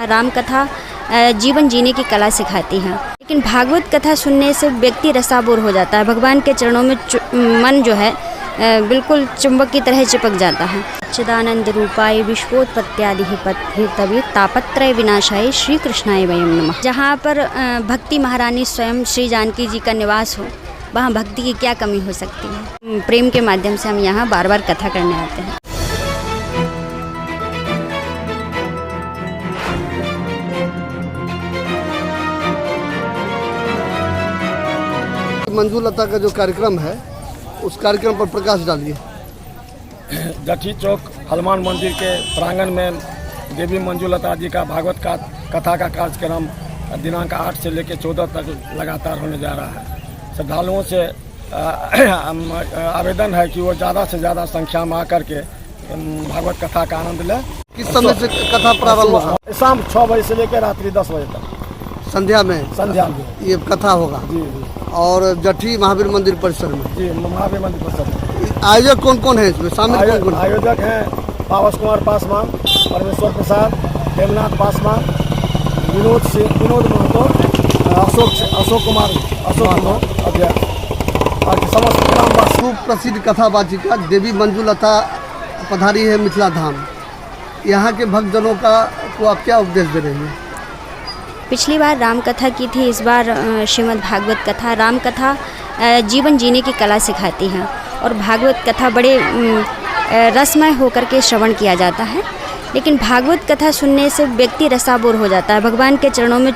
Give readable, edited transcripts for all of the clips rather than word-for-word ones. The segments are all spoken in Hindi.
राम कथा जीवन जीने की कला सिखाती है, लेकिन भागवत कथा सुनने से व्यक्ति रसाबोर हो जाता है। भगवान के चरणों में मन जो है बिल्कुल चुंबक की तरह चिपक जाता है। चिदानंद रूपाय विश्वोत्पत्त्यादि तभी तापत्रय विनाशाय श्री कृष्णाय वयम नमः। जहाँ पर भक्ति महारानी स्वयं श्री जानकी जी का निवास हो, वहाँ भक्ति की क्या कमी हो सकती है। प्रेम के माध्यम से हम यहाँ बार बार कथा करने आते हैं। मंजूलता का जो कार्यक्रम है उस कार्यक्रम पर प्रकाश डालिए। जठी चौक हनुमान मंदिर के प्रांगण में देवी मंजूलता जी का भागवत का कथा का कार्यक्रम दिनांक 8 से लेकर 14 तक लगातार होने जा रहा है। श्रद्धालुओं से आवेदन है कि वो ज़्यादा से ज़्यादा संख्या में आकर के भागवत कथा का आनंद लें। किस समय से कथा प्रारंभ होगा? शाम 6 बजे से लेकर रात्रि 10 बजे तक संध्या में ये कथा होगा। जी और जठी महावीर मंदिर परिसर में। जी महावीर मंदिर परिसर में। आयोजक कौन कौन है इसमें शामिल? कौन आयोजक हैं? पावस कुमार पासवान, परमेश्वर प्रसाद, देवनाथ पासवान, विनोद महतो, अशोक कुमार अध्यक्ष और समस्त ग्रामवासी। प्रसिद्ध कथावाचिका देवी मंजूलता पधारी है मिथिला धाम। यहाँ के भक्तजनों को आप क्या उपदेश दे रही हैं? पिछली बार राम कथा की थी, इस बार श्रीमद् भागवत कथा। राम कथा जीवन जीने की कला सिखाती है और भागवत कथा बड़े रसमय होकर के श्रवण किया जाता है, लेकिन भागवत कथा सुनने से व्यक्ति रसाबोर हो जाता है। भगवान के चरणों में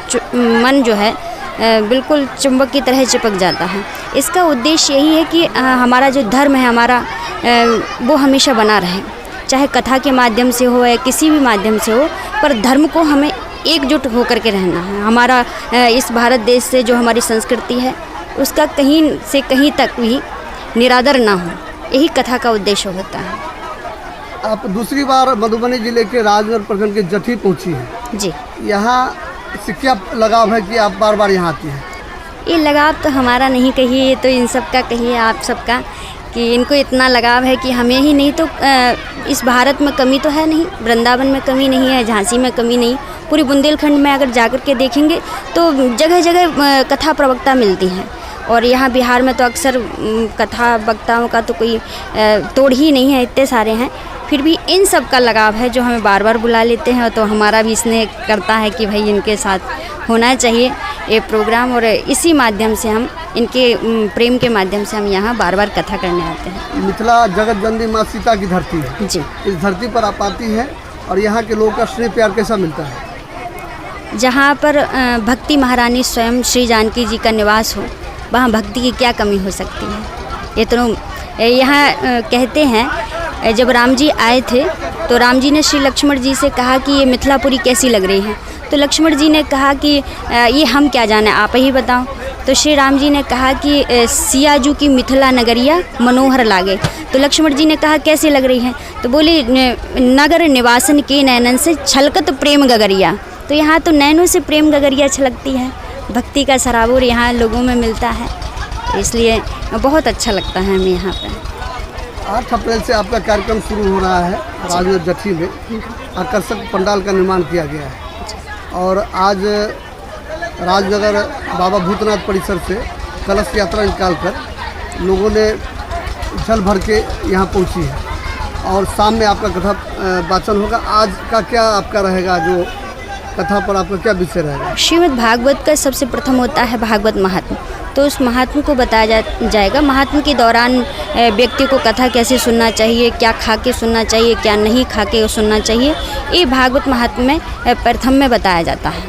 मन जो है बिल्कुल चुंबक की तरह चिपक जाता है। इसका उद्देश्य यही है कि हमारा जो धर्म है हमारा वो हमेशा बना रहे, चाहे कथा के माध्यम से हो या किसी भी माध्यम से हो, पर धर्म को हमें एकजुट होकर के रहना है। हमारा इस भारत देश से जो हमारी संस्कृति है उसका कहीं से कहीं तक भी निरादर ना हो, यही कथा का उद्देश्य होता है। आप दूसरी बार मधुबनी जिले के राजनगर प्रखंड के जठी पहुंची हैं। जी, यहाँ से क्या लगाव है कि आप बार बार यहाँ आती हैं? ये लगाव तो हमारा नहीं कहिए, ये तो इन सब का कहिए, आप सबका, कि इनको इतना लगाव है कि हमें ही नहीं तो इस भारत में कमी तो है नहीं, वृंदावन में कमी नहीं है, झांसी में कमी नहीं, पूरी बुंदेलखंड में अगर जाकर के देखेंगे तो जगह जगह कथा प्रवक्ता मिलती हैं। और यहाँ बिहार में तो अक्सर कथा वक्ताओं का तो कोई तोड़ ही नहीं है, इतने सारे हैं। फिर भी इन सब का लगाव है जो हमें बार बार बुला लेते हैं, तो हमारा भी स्नेह करता है कि भाई इनके साथ होना चाहिए ये प्रोग्राम, और इसी माध्यम से हम इनके प्रेम के माध्यम से हम यहाँ बार बार कथा करने आते हैं। मिथिला जगत जननी माँ सीता की धरती है। जी, इस धरती पर आप आती हैं और यहाँ के लोगों का स्नेह प्यार कैसा मिलता है? जहाँ पर भक्ति महारानी स्वयं श्री जानकी जी का निवास हो, वहाँ भक्ति की क्या कमी हो सकती है। ये तो यहाँ कहते हैं जब राम जी आए थे तो राम जी ने श्री लक्ष्मण जी से कहा कि ये मिथिलापुरी कैसी लग रही है, तो लक्ष्मण जी ने कहा कि ये हम क्या जाने, आप ही बताओ। तो श्री राम जी ने कहा कि सियाजू की मिथिला नगरिया मनोहर लागे। तो लक्ष्मण जी ने कहा कैसे लग रही है, तो बोले नगर निवासन के नैनन से छलकत प्रेम गगरिया। तो यहाँ तो नैनों से प्रेम गगरिया छलकती है, भक्ति का सराबोर यहाँ लोगों में मिलता है, इसलिए बहुत अच्छा लगता है हमें यहाँ पर। 8 अप्रैल से आपका कार्यक्रम शुरू हो रहा है राजनगर जठी में। आकर्षक पंडाल का निर्माण किया गया है और आज राजनगर बाबा भूतनाथ परिसर से कलश यात्रा निकालकर लोगों ने जल भर के यहाँ पहुँची है और शाम में आपका कथा वाचन होगा। आज का क्या आपका रहेगा, जो कथा पर आपका क्या विषय रहेगा? श्रीमद् भागवत का सबसे प्रथम होता है भागवत महात्म, तो उस महात्म को बताया जाएगा। महात्म के दौरान व्यक्ति को कथा कैसे सुनना चाहिए, क्या खा के सुनना चाहिए, क्या नहीं खा के सुनना चाहिए, ये भागवत महात्म में प्रथम में बताया जाता है।